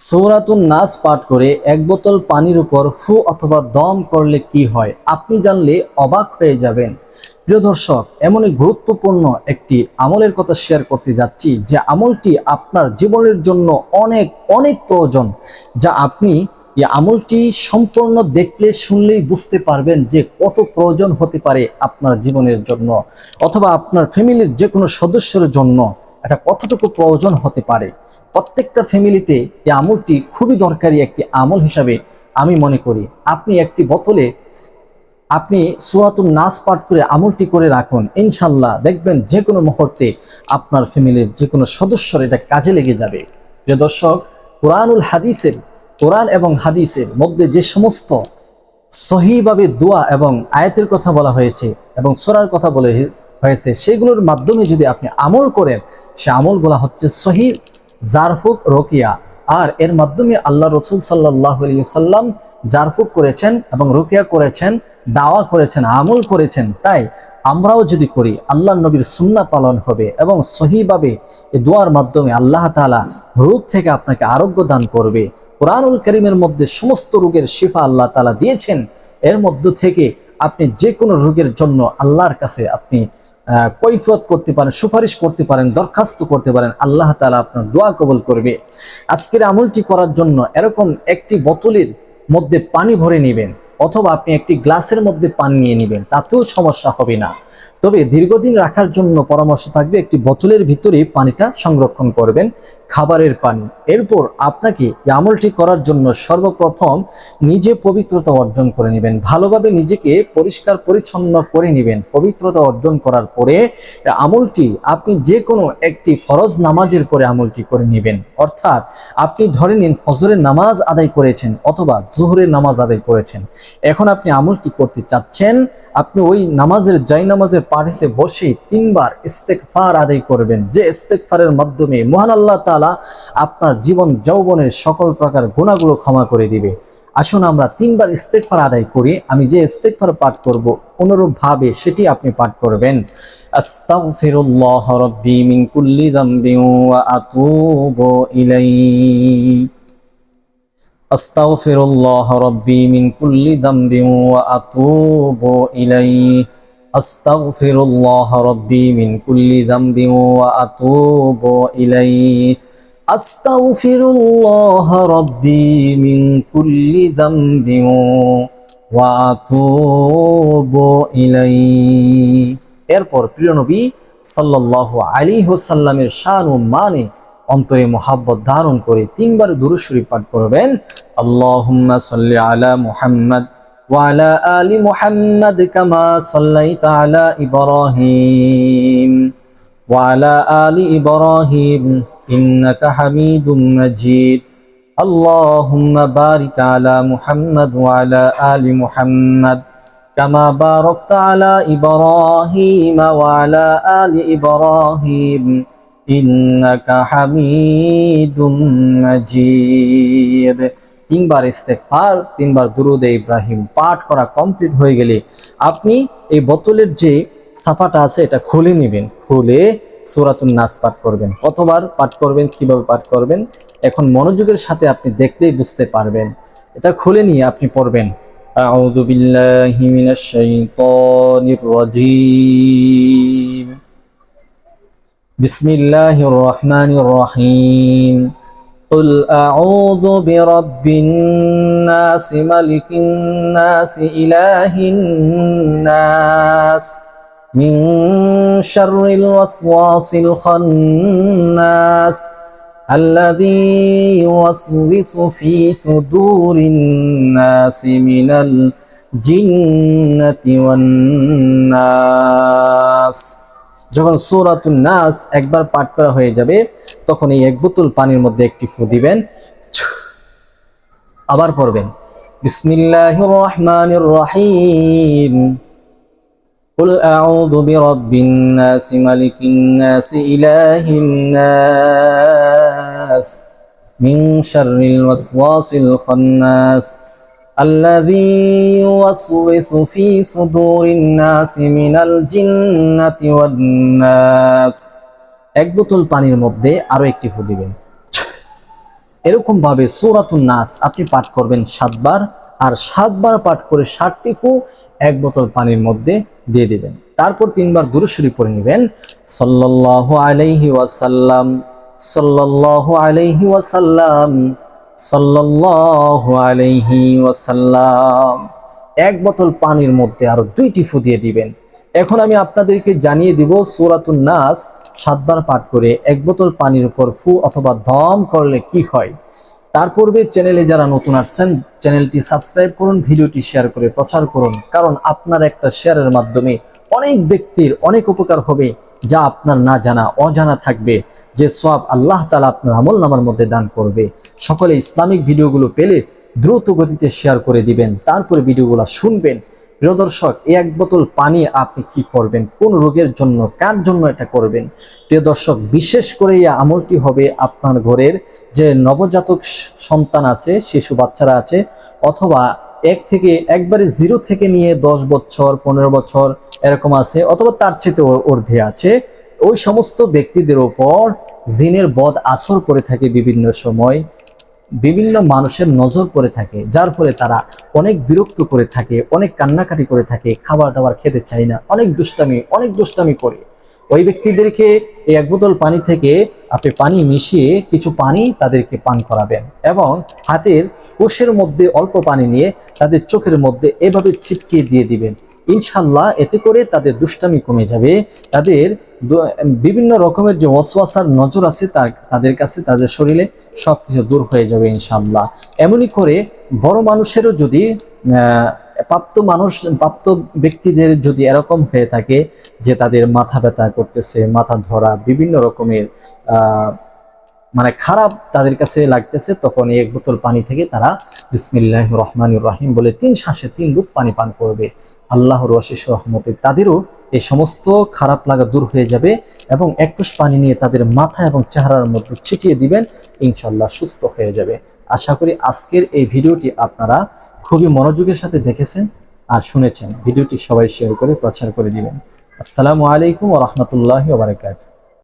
সূরাতুন নাস পাঠ করে এক বোতল পানির উপর ফু অথবা দম করলে কি হয় আপনি জানলে অবাক হয়ে যাবেন। প্রিয় দর্শক, এমনই গুরুত্বপূর্ণ একটি আমলের কথা শেয়ার করতে যাচ্ছি যে আমলটি আপনার জীবনের জন্য অনেক অনেক প্রয়োজন, যা আপনি এই আমলটি সম্পূর্ণ দেখলে শুনলেই বুঝতে পারবেন যে কত প্রয়োজন হতে পারে আপনার জীবনের জন্য অথবা আপনার ফ্যামিলির যে কোনো সদস্যের জন্য এটা কতটুকু প্রয়োজন হতে পারে। প্রত্যেকটা ফ্যামিলিতে এই আমলটি খুবই দরকারি একটি আমল হিসাবে আমি মনে করি। আপনি একটি বোতলে আপনি সূরাতুন নাস পাঠ করে আমলটি করে রাখুন, ইনশাল্লাহ দেখবেন যে কোনো মুহূর্তে আপনার ফ্যামিলির যে কোনো সদস্যর এটা কাজে লেগে যাবে। প্রিয় দর্শক, কোরআন এবং হাদিসের মধ্যে যে সমস্ত সহিভাবে দোয়া এবং আয়াতের কথা বলা হয়েছে এবং সূরার কথা বলে হয়েছে, সেগুলোর মাধ্যমে যদি আপনি আমল করেন, সে আমলগুলা হচ্ছে সহি জারফুক রকিয়া। আর এর মাধ্যমে আল্লাহ রসুল সাল্লাল্লাহু আলাইহি ওয়াসাল্লাম জারফুক করেছেন এবং রকিয়া করেছেন, দাওয়া করেছেন, আমল করেছেন। তাই আমরাও যদি করি, আল্লাহ নবীর সুন্নাহ পালন হবে এবং সহিভাবে এই দোয়ার মাধ্যমে আল্লাহ তাআলা রোগ থেকে আপনাকে আরোগ্য দান করবে। কোরআনুল কারীমের মধ্যে সমস্ত রোগের শিফা আল্লাহ তাআলা দিয়েছেন। এর মধ্য থেকে আপনি যে কোনো রোগের জন্য আল্লাহর কাছে আপনি কৈফিয়ত করতে পারেন, সুপারিশ করতে পারেন, দরখাস্ত করতে পারেন, আল্লাহ তাআলা আপনার দোয়া কবুল করবে। আজকের আমলটি করার জন্য এরকম একটি বোতলের মধ্যে পানি ভরে নেবেন অথবা আপনি একটি গ্লাসের মধ্যে পানি নিয়ে নেবেন, তাতেও সমস্যা হবে না। তবে দীর্ঘদিন রাখার জন্য পরামর্শ থাকবে একটি বোতলের ভিতরে পানিটা সংরক্ষণ করবেন, খাবারের পানি। এরপর আপনাকে এই আমলটি করার জন্য সর্বপ্রথম নিজে পবিত্রতা অর্জন করে নেবেন, ভালোভাবে নিজেকে পরিষ্কার পরিচ্ছন্ন করে নেবেন। পবিত্রতা অর্জন করার পরে আমলটি আপনি যে কোনো একটি ফরজ নামাজের পরে আমলটি করে নেবেন। অর্থাৎ আপনি ধরে নিন ফজরের নামাজ আদায় করেছেন অথবা জোহরের নামাজ আদায় করেছেন, এখন আপনি আমলটি করতে চাচ্ছেন, আপনি ওই নামাজের পাড়িতে বসে 3 বার ইস্তেগফার আদায় করবেন, যে ইস্তেগফারের মাধ্যমে মহান আল্লাহ তাআলা আপনার জীবন যৌবনের সকল প্রকার গুনাহগুলো ক্ষমা করে দিবে। আসুন আমরা 3 বার ইস্তেগফার আদায় করি। আমি যে ইস্তেগফার পাঠ করব অনুরূপ ভাবে সেটি আপনি পাঠ করবেন। আস্তাগফিরুল্লাহ রাব্বি মিন কুল্লি যামবিন ওয়া আতুবু ইলাইহি। আস্তাগফিরুল্লাহ রাব্বি মিন কুল্লি যামবিন ওয়া আতুবু ইলাইহি। আস্তাগফিরুল্লাহ রাব্বি মিন কুল্লি যামবিন ওয়া আতুবু ইলাইহি। আস্তাগফিরুল্লাহ রাব্বি মিন কুল্লি যামবিন ওয়া আতুবু ইলাইহি। এরপর প্রিয় নবী সাল্লাল্লাহু আলাইহি ওয়াসাল্লামের শান ও মানে অন্তরে মোহাব্বত ধারণ করে 3 বার দুরূদ শরীফ পাঠ করবেন। আল্লাহুম্মা সাল্লি আলা মুহাম্মাদ ওয়া আলা আলি মুহাম্মাদ কামা সাল্লাইতা আলা ইব্রাহিম ওয়া আলা আলি ইব্রাহিম ইন্নাকা হামিদুম মাজিদ। আল্লাহুম্মা বারিক আলা মুহাম্মাদ ওয়া আলা আলি মুহাম্মাদ কামা বারাকতা আলা ইব্রাহিম ওয়া আলা আলি ইব্রাহিম ইন্নাকা হামিদুম মাজিদ। 3 বার ইস্তেগফার, 3 বার দুরূদে ইব্রাহিম পাঠ করা কমপ্লিট হয়ে গেলে আপনি এই বোতলের যে সাফাটা আছে এটা খুলে নেবেন, খুলে সূরাতুন নাস পাঠ করবেন। কতবার পাঠ করবেন, কিভাবে পাঠ করবেন এখন মনোযোগের সাথে আপনি দেখলেই বুঝতে পারবেন। এটা খুলে নিয়ে আপনি পড়বেন আউযু বিল্লাহি মিনাশ শাইতানির রাজীম। বিসমিল্লাহির রহমানির রহিম। কুল আউযু বিরাব্বিন নাস মালিকিন নাস ইলাহিন নাস মিন শাররিল ওয়াসওয়াসিল খান্নাস আল্লাযী ইউওয়াসওয়িসু ফী সুদুরিন নাসি মিনাল জিন্নাতি ওয়ান নাস। যখন সূরাতুন নাস একবার পাঠ করা হয়ে যাবে তখন এই 1 বোতল পানির মধ্যে একটি ফু দিবেন, আবার পড়বেন বিসমিল্লাহির রহমানির রহিম। কুল আউযু বিরাব্বিন নাস মালিকিন নাস ইলাহিন নাস মিন শাররিল ওয়াসওয়াসিল খান্নাস আল্লাযী ইউওয়াসওয়িসু ফী সুদুরিন নাসি মিনাল জিন্নাতি ওয়ান নাস। 1 বোতল পানির মধ্যে আরো একটি ফু দিবেন, এরকম ভাবে সূরাতুন নাস আপনি পাঠ করবেন 7 বার, আর 7 বার পাঠ করে 60টি ফু 1 বোতল পানির মধ্যে দিয়ে দিবেন। তারপর 3 বার দুরূদ শরীফ পড়ে নেবেন, সাল্লাল্লাহু আলাইহি ওয়াসাল্লাম, সাল্লাল্লাহু আলাইহি ওয়াসাল্লাম, সাল্লাল্লাহু আলাইহি ওয়াসাল্লাম। 1 বোতল পানির মধ্যে আরো 2টি ফু দিয়ে দিবেন। এখন আমি আপনাদেরকে জানিয়ে দিব সূরাতুন নাস 7 বার পাঠ করে 1 বোতল পানির উপর ফু অথবা দম করলে কি হয়। তার পূর্বে চ্যানেলে যারা নতুন আসছেন, চ্যানেলটি সাবস্ক্রাইব করুন, ভিডিওটি শেয়ার করে প্রচার করুন, কারণ আপনার একটা শেয়ারের মাধ্যমে অনেক ব্যক্তির অনেক উপকার হবে, যা আপনার না জানা অজানা থাকবে, যে সওয়াব আল্লাহ তাআলা আপনার আমলনামার মধ্যে দান করবে। সকলে ইসলামিক ভিডিওগুলো পেলে দ্রুত গতিতে শেয়ার করে দিবেন, তারপরে ভিডিওগুলো শুনবেন। প্রিয় দর্শক, এই 1 বোতল পানি আপনি কি করবেন, কোন রোগের জন্য, কার জন্য এটা করবেন? প্রিয় দর্শক, বিশেষ করে এই আমলটি হবে আপনার ঘরের যে নবজাতক সন্তান আছে, শিশু বাচ্চারা আছে, অথবা একবারে 0 থেকে নিয়ে 10 বছর 15 বছর এরকম আছে, অথবা তার চেয়ে ঊর্ধ্বে আছে, ওই সমস্ত ব্যক্তিদের উপর জিনের বদ আসর করে থাকে বিভিন্ন সময়, বিভিন্ন মানুষের নজর পড়ে থাকে, যার ফলে তারা অনেক বিরক্ত করে থাকে, অনেক কান্নাকাটি করে থাকে, খাবার দাবার খেতে চায় না, অনেক দুষ্টামি করে। ওই ব্যক্তিদেরকে এই 1 বোতল পানি থেকে আপনি পানি মিশিয়ে কিছু পানি তাদেরকে পান করাবেন, এবং হাতের কোষের মধ্যে অল্প পানি নিয়ে তাদের চোখের মধ্যে এভাবে ছিটকিয়ে দিয়ে দিবেন। ইনশাল্লাহ এতে করে তাদের দুষ্টামি কমে যাবে, তাদের বিভিন্ন রকমের যে ওয়াসওয়াসার নজর আছে তাদের কাছে, তাদের শরীরে সবকিছু দূর হয়ে যাবে ইনশাল্লাহ। এমনই করে বড় মানুষেরও যদি প্রাপ্ত ব্যক্তিদের যদি এরকম হয়ে থাকে যে তাদের মাথা ব্যথা করতেছে, মাথা ধরা, বিভিন্ন রকমের মানে খারাপ তাদের কাছে লাগতেছে, তখন 1 বোতল পানি থেকে তারা বিসমিল্লাহির রহমানির রহিম বলে 3 শ্বাসে 3 ঘুট পানি পান করবে। আল্লাহর অশেষ রহমতে তাদেরও এই সমস্ত খারাপ লাগা দূর হয়ে যাবে, এবং 1 টুস পানি নিয়ে তাদের মাথা এবং চেহারার মধ্যে ছিটিয়ে দিবেন, ইনশাল্লাহ সুস্থ হয়ে যাবে। আশা করি আজকের এই ভিডিওটি আপনারা খুবই মনোযোগের সাথে দেখেছেন আর শুনেছেন। ভিডিওটি সবাই শেয়ার করে প্রচার করে দিবেন। আসসালামু আলাইকুম ওয়া রাহমাতুল্লাহি ওয়া বারাকাতুহু।